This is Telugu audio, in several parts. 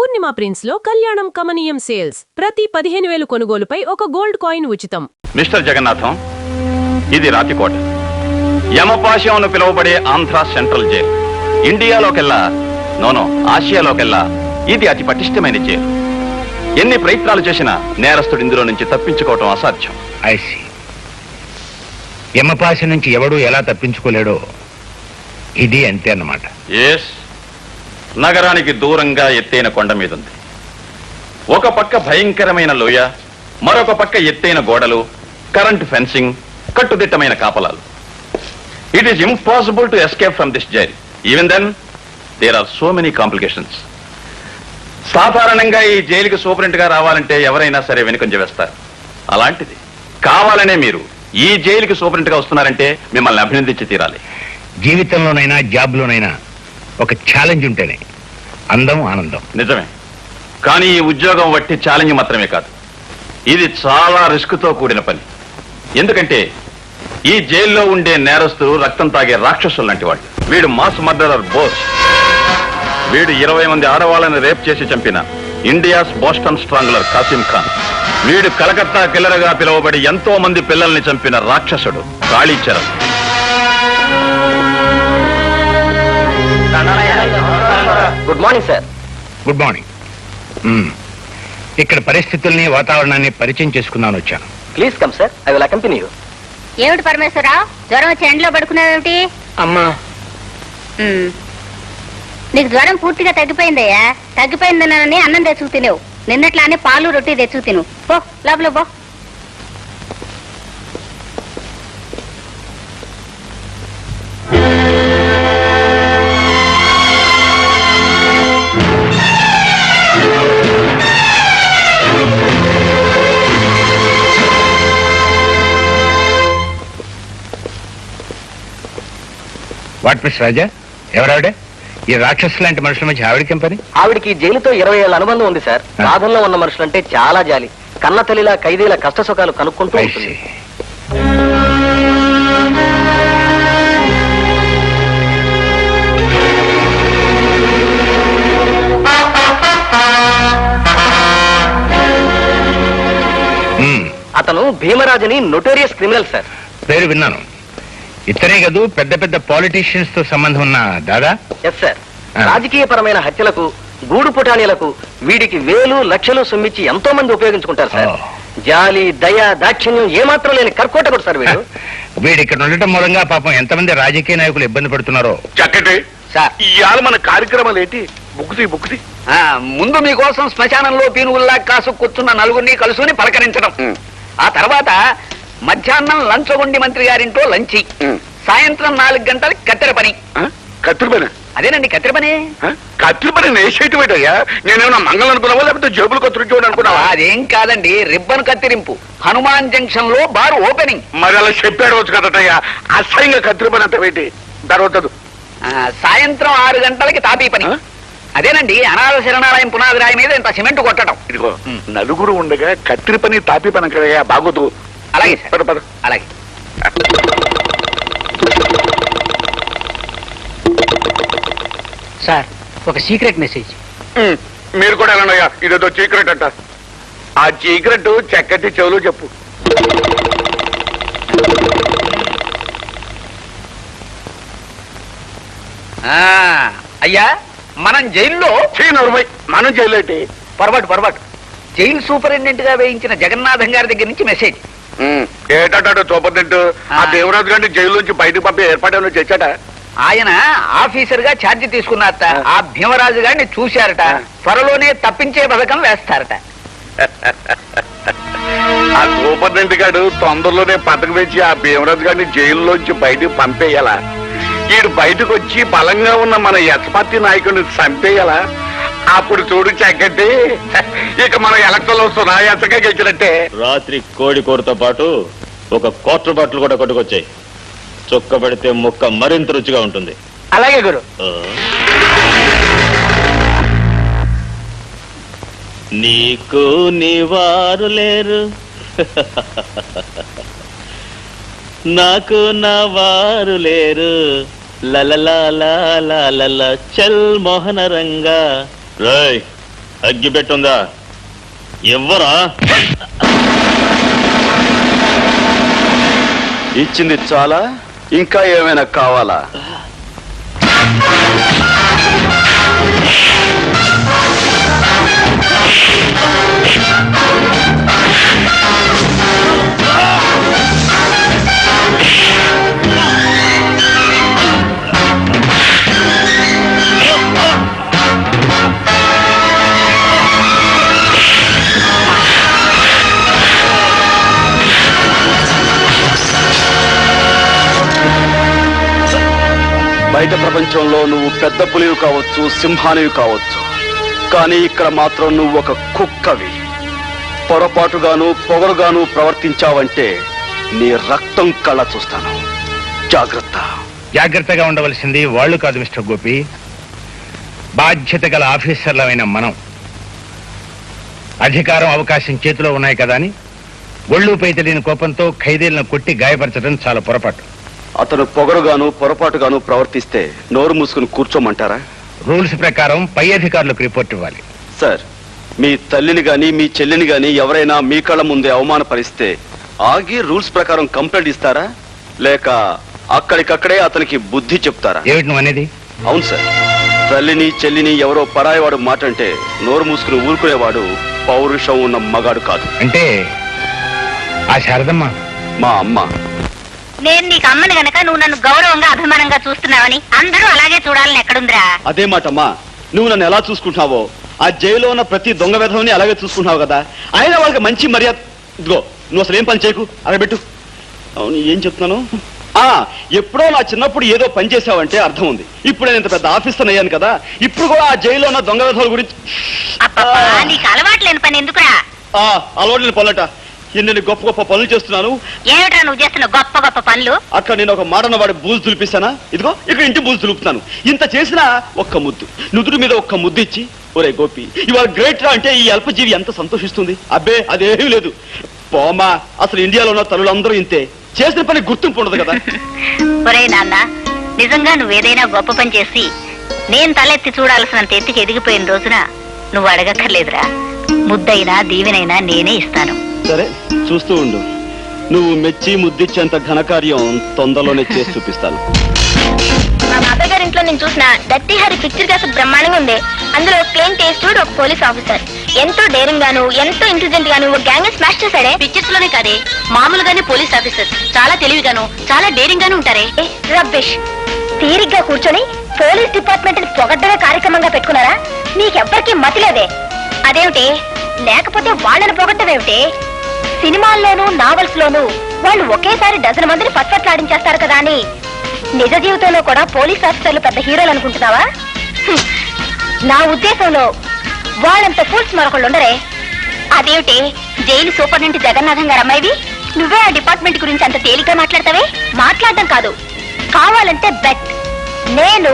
పూర్ణిమ ప్రిన్స్ లో కళ్యాణం కమనీయం సేల్స్. ప్రతి 15,000 కొనుగోలుపై ఒక గోల్డ్ కాయిన్ ఉచితం. మిస్టర్ జగన్నాథం, ఇది రాతికోట. యమపాశం అని పిలువబడే ఆంధ్ర సెంట్రల్ జైలు. ఇండియాలోకెల్లా, నోనో ఆసియాలోకెల్లా ఇది అతి పటిష్టమైన జైలు. ఎన్ని ప్రయత్నాలు చేసినా నేరస్తుడు ఇందులో నుంచి తప్పించుకోవటం అసాధ్యం. ఐసి యమపాశ నుంచి ఎవడూ ఎలా తప్పించుకోలేడో ఇది అంతే అన్నమాట. ఎస్, నగరానికి దూరంగా ఎత్తైన కొండ మీద ఉంది. ఒక పక్క భయంకరమైన లోయ, మరొక పక్క ఎత్తైన గోడలు, కరెంట్ ఫెన్సింగ్, కట్టుదిట్టమైన కాపలాలు. It is impossible to escape from this jail. Even then there are so many complications. సాధారణంగా ఈ జైలుకి సూపరింట్ గా రావాలంటే ఎవరైనా సరే వెనుకంజ వేస్తారు. అలాంటిది కావాలనే మీరు ఈ జైలుకి సూపరింట్ గా వస్తున్నారంటే మిమ్మల్ని అభినందించి తీరాలి. జీవితంలోనైనా జాబ్లోనైనా ఒక ఛాలెంజ్ ఉంటేనే అందం ఆనందం. నిజమే, కానీ ఈ ఉద్యోగం వట్టి ఛాలెంజ్ మాత్రమే కాదు, ఇది చాలా రిస్క్ తో కూడిన పని. ఎందుకంటే ఈ జైల్లో ఉండే నేరస్తులు రక్తం తాగే రాక్షసులు లాంటి వాళ్ళు. వీడు మాస్ మర్డరర్ బోస్. వీడు 20 మంది ఆడవాళ్ళని రేప్ చేసి చంపిన ఇండియాస్ బోస్టన్ స్ట్రాంగులర్ కాసిం ఖాన్. వీడు కలకత్తా కిల్లర్ గా పిలువబడి ఎంతో మంది పిల్లల్ని చంపిన రాక్షసుడు Kalicharan. Good morning sir. Good morning. ఇక్కడ పరిస్థితుల్ని వాతావరణాన్ని పరిచయం చేసుకుందామని వచ్చాను. Please come sir, I will accompany you. ఏమిటి పరమేశ్వరరావు, జ్వరం వచ్చి ఎండలో పడుకున్నావేమిటి? అమ్మా, నీకు జ్వరం పూర్తిగా తగ్గిపోయిందయ్యా. తగ్గిపోయిందనని అన్నం తెచ్చుకు తినేవు. నిన్నట్లానే పాలు రొట్టి తెచ్చుకు తిను. పో లోపల పో. వాట్ మిస్ రాజా, ఎవరావిడే? ఈ రాక్షసు లాంటి మనుషుల మధ్య ఆవిడకేం పని? ఆవిడికి జైలుతో 20 ఏళ్ల అనుబంధం ఉంది సార్. బాధల్లో ఉన్న మనుషులంటే చాలా జాలి. కన్న తల్లిలా ఖైదీల కష్ట సుఖాలు కనుక్కుంటూ ఉంటుంది. అతను భీమరాజుని నోటోరియస్ క్రిమినల్ సార్. పేరు విన్నాను. ఇతనే కదూ పెద్ద పెద్ద పాలిటీషియన్స్ తో సంబంధం ఉన్న దాదా? Yes sir. రాజకీయపరమైన హత్యలకు, గూడు పుటానీలకు వీడికి వేలు లక్షలు సొమ్మిచ్చి ఎంతో మంది ఉపయోగించుకుంటారు సార్. జాలి, దయ, దాక్షిణ్యం ఏమాత్రం లేని కర్కోటకుడు సార్ వీడు. వీడు ఇక్కడ ఉండటం మూలంగా పాపం ఎంతమంది రాజకీయ నాయకులు ఇబ్బంది పడుతున్నారో. చక్కటి సార్, ఇవాళ మన కార్యక్రమాలు ఏంటి? బుక్తి ముందు మీకోసం శ్మశానంలో పీనుగుల్లా కాసు కూర్చున్న నలుగురిని కలుసుకుని పలకరించడం. ఆ తర్వాత మధ్యాహ్నం లంచగొండి మంత్రి గారింటో లంచి. సాయంత్రం 4 గంటలకి కత్తెర పని. కత్తిరి పని? అదేనండి కత్తెర పని. కత్తిరి పని నేసేటయ్యా? నేనేమన్నా మంగళం అనుకున్నావా, లేకపోతే జేబులు కత్తిరించోడు అనుకున్నావా? అదేం కాదండి, రిబ్బన్ కత్తిరింపు. హనుమాన్ జంక్షన్ లో బార్ ఓపెనింగ్. మరి అలా చెప్పాడు వచ్చు కదటయ్యా. అసహ్యంగా కత్తిరి పని అంత పెట్టి తర్వాత సాయంత్రం 6 గంటలకి తాపీ పని. అదేనండి అనాథ శరణాలయం పునాది రాయి మీద ఇంత సిమెంట్ కొట్టడం. ఇదిగో నలుగురు ఉండగా కత్తిరి పని తాపీ పని కదయ్యా, బాగోదు. అలాగే సార్, అలాగే. సార్, ఒక సీక్రెట్ మెసేజ్. మీరు కూడా వెళ్ళండియ్యా, ఇదేదో సీక్రెట్ అంట. ఆ సీక్రెట్ చక్కటి చెవులు చెప్పు. అయ్యా, మనం జైల్లో మనం జైలు ఏంటి? పొరపాటు. జైలు సూపరింటెండెంట్ గా వేయించిన జగన్నాథం గారి దగ్గర నుంచి మెసేజ్. ఏటాడు సూపరింటెండెంట్? ఆ దేవరాజు గారిని జైలు నుంచి బయటకు పంపి ఏర్పాటు చేశాట. ఆయన ఆఫీసర్ గా ఛార్జీ తీసుకున్నారట. ఆ భీమరాజు గారిని చూశారట. త్వరలోనే తప్పించే పథకం వేస్తారట. ఆ సూపరింటెండెంట్ గారు తొందరలోనే పథకం వేసి ఆ భీమరాజు గారిని జైల్లోంచి బయటకు పంపేయాలా? ఈడు బయటకు వచ్చి బలంగా ఉన్న మన యశపతి నాయకుడిని చంపేయాలా? అప్పుడు చూడు చక్కటి, ఇక మనం ఎలక్షన్లో సునాయాసంగా గెలిచినట్టే. రాత్రి కోడి కూరతో పాటు ఒక క్వార్టర్ బాటిల్ కూడా కొట్టుకొచ్చాయి. చొక్క పెడితే ముక్క మరింత రుచిగా ఉంటుంది. అలాగే గురు. నీకు నీవారు లేరు, నాకు నా వారు లేరు. లలలా చల్ మోహన రంగా. రాయ్, అగ్గి పెట్టుందా? ఎవ్వరా? ఇచ్చింది చాలా, ఇంకా ఏమైనా కావాలా? బయట ప్రపంచంలో నువ్వు పెద్ద పులివి కావచ్చు, సింహానివి కావచ్చు, కానీ ఇక్కడ మాత్రం నువ్వు ఒక కుక్కవి. పొరపాటుగాను పొగరుగాను ప్రవర్తించావంటే నీ రక్తం కళ్ళ చూస్తాను. జాగ్రత్త. జాగ్రత్తగా ఉండవలసింది వాళ్ళు కాదు మిస్టర్ గోపి, బాధ్యత గల ఆఫీసర్లమైన మనం. అధికారం అవకాశం చేతిలో ఉన్నాయి కదా అని ఒళ్ళుపై తెలియని కోపంతో ఖైదీలను కొట్టి గాయపరచడం చాలా పొరపాటు. అతను పొగరుగాను పొరపాటుగాను ప్రవర్తిస్తే నోరు మూసుకుని కూర్చోమంటారా? రూల్స్ ప్రకారం పై అధికారులకు రిపోర్ట్ ఇవ్వాలి. సార్, మీ తల్లిని గాని మీ చెల్లిని గాని ఎవరైనా మీ కళ్ళ ముందే అవమానపరిస్తే ఆగి రూల్స్ ప్రకారం కంప్లైంట్ ఇస్తారా, లేక అక్కడికక్కడే అతనికి బుద్ధి చెప్తారా? ఏమిటి నువ్వు అనేది? అవును సార్, తల్లిని చెల్లిని ఎవరో పరాయవాడు మాట అంటే నోరు మూసుకుని ఊరుకునేవాడు పౌరుషం ఉన్న మగాడు కాదు. అంటే ఆ శారదమ్మ మా అమ్మ. నేను నీకు అమ్మని గనక నువ్వు నన్ను గౌరవంగా అభిమానంగా చూస్తున్నావని అందరూ అలాగే చూడాలని ఎక్కడుందిరా? అదే మాటమ్మా, నువ్వు నన్ను ఎలా చూసుకుంటున్నావో ఆ జైల్లో ఉన్న ప్రతి దొంగ విధవని అలాగే చూసుకుంటున్నావు కదా. అయినా వాళ్ళకి మంచి మర్యాద. ఇదిగో, నువ్వు అసలు ఏం పని చేయకు, అలా పెట్టు. అవును, ఏం చెప్తున్నాను? ఎప్పుడో నా చిన్నప్పుడు ఏదో పని చేసావంటే అర్థం ఉంది. ఇప్పుడు నేను ఇంత పెద్ద ఆఫీసర్ అయ్యాను కదా, ఇప్పుడు కూడా ఆ జైల్లో ఉన్న దొంగ విధవల గురించి. నీకు అలవాటు లేని పని ఎందుకురా? అలవాటు లేని పనులట. ఎన్ని గొప్ప గొప్ప పనులు చేస్తున్నాను. ఏమిట్రా నువ్వు చేస్తున్న గొప్ప గొప్ప పనులు? అట్లా నేను ఒక మాటన వాడి బూజు దులిపిస్తానా? ఇదిగో ఇక్కడ ఇంటి బూజు దులుపుతాను. ఇంత చేసినా ఒక్క ముద్దు, నుదురు మీద ఒక్క ముద్దు ఇచ్చి, ఒరే గోపి ఇవాళ గ్రేట్ రా అంటే ఈ అల్పజీవి ఎంత సంతోషిస్తుంది. అబ్బే అదేమీ లేదు. పోమా, అసలు ఇండియాలో ఉన్న తల్లులందరూ ఇంతే. చేసిన పని గుర్తింపు ఉండదు కదా. ఒరే నాన్న, నిజంగా నువ్వేదైనా గొప్ప పని చేసి నేను తలెత్తి చూడాల్సినంత ఎత్తుకి ఎదిగిపోయిన రోజున నువ్వు అడగక్కర్లేదురా. ముద్దైనా దీవెనైనా నేనే ఇస్తాను. సరే, చూస్తూ ఉండు. నువ్వు మెచ్చి ముద్దిచ్చేంత ఘనకార్యం తొందరలోనే చేసి చూపిస్తాను. మా బాబాయ్ గారి ఇంట్లో నేను చూసిన దత్తి హరి పిక్చర్ కాస్త బ్రహ్మాండంగా ఉంది. అందులో క్లీన్ టేస్ట్ ఒక పోలీస్ ఆఫీసర్ ఎంతో డేరింగ్ గాను ఎంతో ఇంటెలిజెంట్ గాను ఒక గ్యాంగ్ స్మాష్ చేశాడే. పిక్చర్స్ లోనే కాదే, మామూలుగానే పోలీస్ ఆఫీసర్ చాలా తెలివిగాను చాలా డేరింగ్ గాను ఉంటారే. రబ్బిష్. తీరిగ్గా కూర్చొని పోలీస్ డిపార్ట్మెంట్ ని పొగడ్డమే కార్యక్రమంగా పెట్టుకున్నారా? మీకెవ్వరికీ మతిలేదే. అదేమిటి? లేకపోతే వాళ్ళని పొగడ్డమేమిటి? సినిమాల్లోనూ నావెల్స్ లోనూ వాళ్ళు ఒకేసారి డజన్ మందిని పట్పట్లాడించేస్తారు కదా అని నిజ జీవితంలో కూడా పోలీస్ ఆఫీసర్లు పెద్ద హీరోలు అనుకుంటున్నావా? నా ఉద్దేశంలో వాళ్ళంత ఫూల్స్ మరొకళ్ళు ఉండరే. అదేమిటి? జైలు సూపరింటెండెంట్ జగన్నాథం గారు అమ్మాయివి నువ్వే ఆ డిపార్ట్మెంట్ గురించి అంత తేలిగ్గా మాట్లాడతావే? మాట్లాడడం కాదు, కావాలంటే బెట్. నేను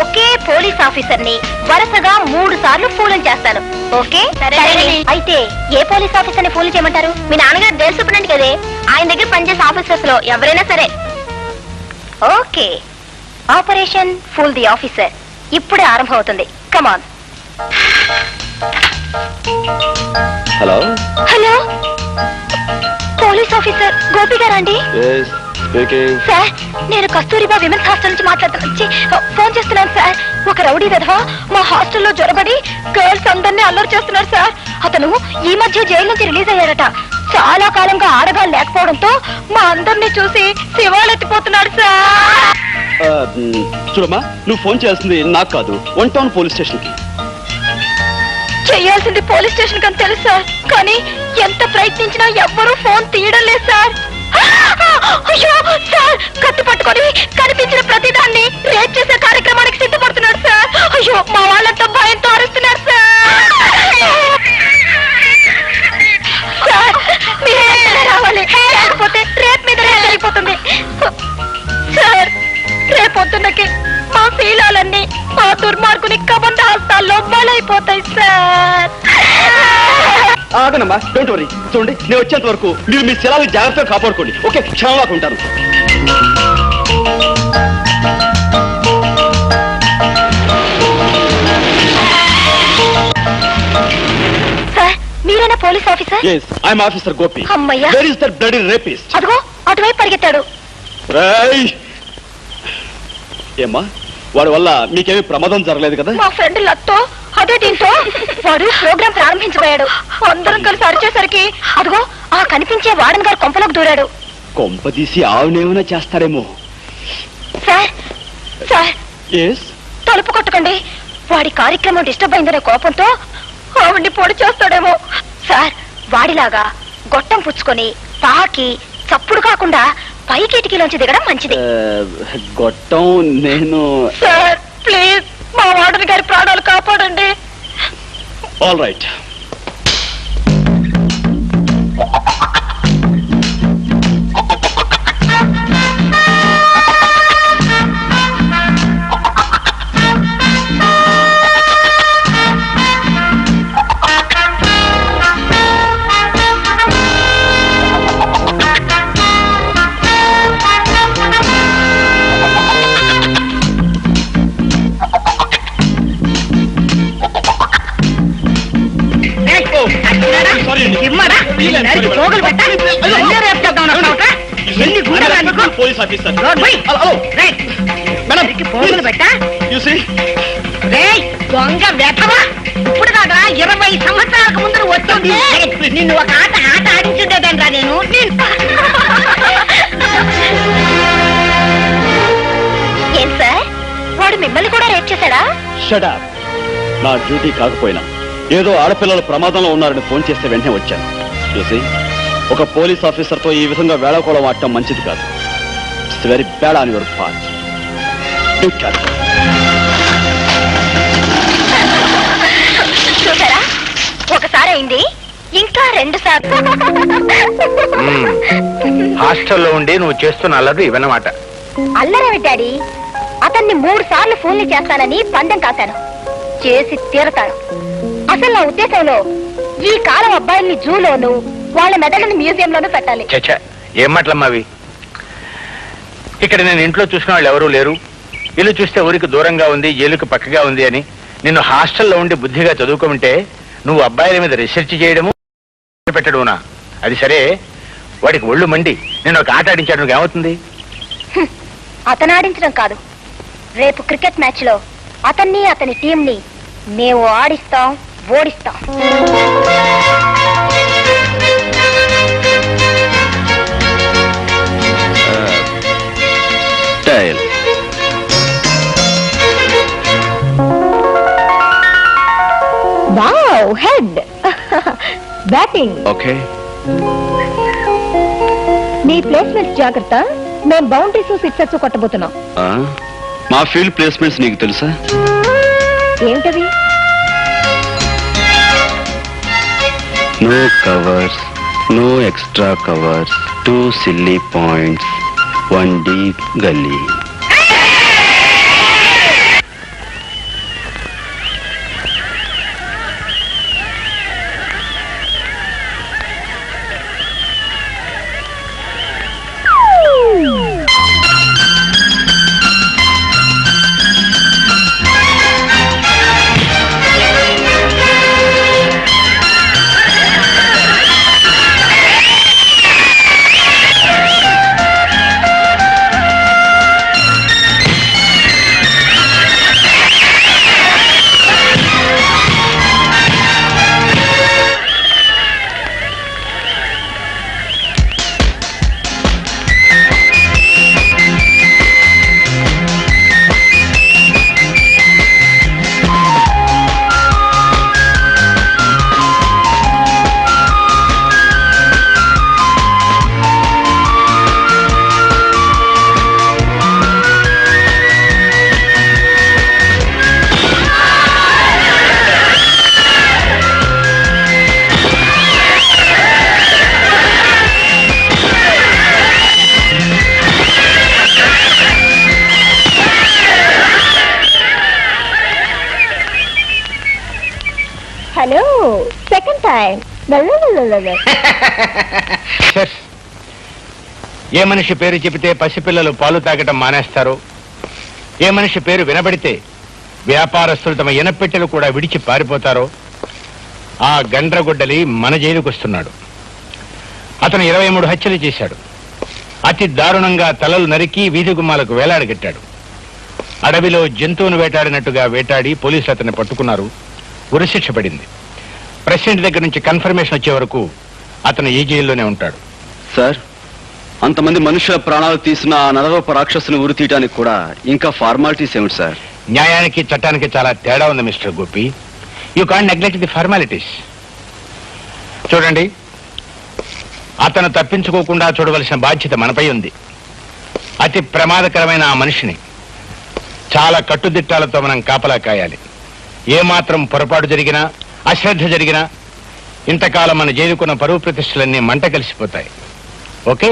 ఒకే పోలీస్ ఆఫీసర్ ని వరుసగా 3 సార్లు ఫూలం చేస్తాను. ఓకే? అయితే ఏ పోలీస్ ఆఫీసర్ ని ఫూల్ చేయమంటారు? మీ నాన్నగారు జైలు సూపరింటెండెంట్ కదే, ఆయన దగ్గర పనిచేసే ఆఫీసర్స్ లో ఎవరైనా సరే. Okay, operation fool the officer ఇప్పుడే ఆరంభం అవుతుంది. Come on. Hello hello, police officer Gopi గారండి? సార్, నేను కస్తూరిబా విమెన్స్ హాస్టల్ నుంచి ఫోన్ చేస్తున్నాను సార్. ఒక రౌడీ విధవ మా హాస్టల్లో జ్వరబడి గర్ల్స్ అందరినీ అల్లరి చేస్తున్నాడు సార్. అతను ఈ మధ్య జైలు నుంచి రిలీజ్ అయ్యారట. చాలా కాలంగా ఆడగాళ్ళు లేకపోవడంతో మా అందరినీ చూసి శివాలెత్తిపోతున్నాడు సార్. చూడమ్మా, నువ్వు ఫోన్ చేయాల్సింది నాకు కాదు, 1 టౌన్ పోలీస్ స్టేషన్ కి. చేయాల్సింది పోలీస్ స్టేషన్ కని తెలుసు సార్, కానీ ఎంత ప్రయత్నించినా ఎవ్వరూ ఫోన్ తీయడం లేదు సార్. అయ్యో సార్, కత్తి పట్టుకొని కనిపించిన ప్రతిదాన్ని రేప్ చేసే కార్యక్రమానికి సిద్ధపడుతున్నాడు సార్. అయ్యో, మా వాళ్ళంతా భయంతో అరుస్తున్నారు సార్. మీరు రావాలి, లేకపోతే రేప్ మీద రేప్ అయిపోతుంది సార్. రేపొద్దున్నకి మా శీలాలన్నీ మా దుర్మార్గుని కబంధ హస్తాల్లో బలైపోతాయి సార్. ఆగనమ్మా, డోంట్ వరీ. చూడండి, నేను వచ్చేంత వరకు మీరు మీ సెలవు జాగ్రత్తగా కాపాడుకోండి. ఓకే, క్షణంలాగా ఉంటాను. Police officer Yes, I'm Officer Gopi. అమ్మయ్యా. Where is that bloody rapist? అదిగో అటువైపు పరిగెత్తాడు. Ray! ఏమ్మా వాడి వల్ల మీకేమీ ప్రమాదం జరగలేదు కదా? మా ఫ్రెండ్ లత్తో అదే దీంతో వాడు ప్రోగ్రాం ప్రారంభించబోయాడు. అందరం కలిసి అరిచేసరికి అదిగో ఆ కనిపించే వార్డెన్ గారు కొంపలోకి దూరాడు. కొంపదీసి ఆవునేమైనా చేస్తారేమో. సార్ సార్ ఎస్ తలుపు కొట్టకండి. వాడి కార్యక్రమం డిస్టర్బ్ అయిందనే కోపంతో ఆవిడ్ని పొడి చేస్తాడేమో. సార్ వాడిలాగా గొట్టం పుచ్చుకొని పాకి చప్పుడు కాకుండా పై కిటికీలోంచి దిగడం మంచిది. గొట్టం నేను. సార్ ప్లీజ్ మా వార్డెన్ గారి ప్రాణాలు కాపాడండి. All right. పోలీస్ ఆఫీసర్ దొంగ వెతవా ఇప్పుడు కాదా 20 సంవత్సరాలకు ముందు వస్తుంది. నిన్ను ఒక ఆట ఆడించుండేదండ్రా నేను. ఏం సార్ వాడు మిమ్మల్ని కూడా రేప్ చేశాడా? Shut up. నా డ్యూటీ కాకపోయినా ఏదో ఆడపిల్లలు ప్రమాదంలో ఉన్నారని ఫోన్ చేస్తే వెంటనే వచ్చాను. చూసి ఒక పోలీస్ ఆఫీసర్తో ఈ విధంగా వేళకోళం ఆడటం మంచిది కాదు. It's very bad on your part. చూసారా ఒకసారి అయింది ఇంకా 2 సార్లు. హాస్టల్లో ఉండి నువ్వు చేస్తున్న అల్లరి ఇవన్నమాట. అల్లరేమి డాడీ, అతన్ని 3 సార్లు ఫోన్లు చేస్తానని పందెం కాశాను. చేసి తీరతాను. అసలు నా ఉద్దేశంలో ఈ కాలం అబ్బాయిల్ని జూలోను వాళ్ళ మెదడుని మ్యూజియంలోనూ పెట్టాలి. చచ్చా ఏం మాటలమ్మావి. ఇక్కడ నేను ఇంట్లో చూసిన వాళ్ళు ఎవరూ లేరు. ఇల్లు చూస్తే ఊరికి దూరంగా ఉంది, జైలుకి పక్కగా ఉంది అని నిన్ను హాస్టల్లో ఉండి బుద్ధిగా చదువుకోమంటే నువ్వు అబ్బాయిల మీద రీసెర్చ్ చేయడము పెట్టడునా? అది సరే, వాడికి ఒళ్ళు మండి నేను ఒక ఆట ఆడించాడు, ఏమవుతుంది? అతను ఆడించడం కాదు, రేపు క్రికెట్ మ్యాచ్ లో అతన్ని అతని టీంని మేము ఆడిస్తాం, ఓడిస్తాం. Wow, head batting. ఓకే, మీ ప్లేస్మెంట్స్ జాగ్రత్త. మేం బౌండరీస్ సిక్సర్స్ కొట్టబోతున్నాం. మా ఫీల్డ్ ప్లేస్మెంట్స్ నీకు తెలుసా? ఏమిటవి? No covers, no extra covers, 2 silly points, 1 deep gully. Hello, second time. ఏ మనిషి పేరు చెబితే పసిపిల్లలు పాలు తాగటం మానేస్తారు, ఏ మనిషి పేరు వినబడితే వ్యాపారస్తులు తమ ఎనపెట్టెలు కూడా విడిచి పారిపోతారో ఆ గండ్రగొడ్డలి మన జైలుకు వస్తున్నాడు. అతను 23 హత్యలు చేశాడు. అతి దారుణంగా తలలు నరికి వీధి గుమ్మాలకు వేలాడగట్టాడు. అడవిలో జంతువును వేటాడినట్టుగా వేటాడి పోలీసులు అతన్ని పట్టుకున్నారు. ఉరిశిక్ష పడింది. ప్రెసిడెంట్ దగ్గర నుంచి కన్ఫర్మేషన్ వచ్చే వరకు అతను ఈ జైల్లోనే ఉంటాడు. సార్, అంతమంది మనుషుల ప్రాణాలు తీసిన ఆ నరరూప రాక్షసుని ఉరి తీయడానికి కూడా ఇంకా ఫార్మాలిటీస్ ఏమిటి సార్? న్యాయానికి చట్టానికి చాలా తేడా ఉంది mister Gopi. You can't neglect the formalities. చూడండి, అతను తప్పించుకోకుండా చూడవలసిన బాధ్యత మనపై ఉంది. అతి ప్రమాదకరమైన ఆ మనిషిని చాలా కట్టుదిట్టాలతో మనం కాపలా కాయాలి. ఏమాత్రం పొరపాటు జరిగినా, అశ్రద్ధ జరిగినా ఇంతకాలం మన జైలుకున్న పరువు ప్రతిష్టలన్నీ మంట కలిసిపోతాయి. ఓకే?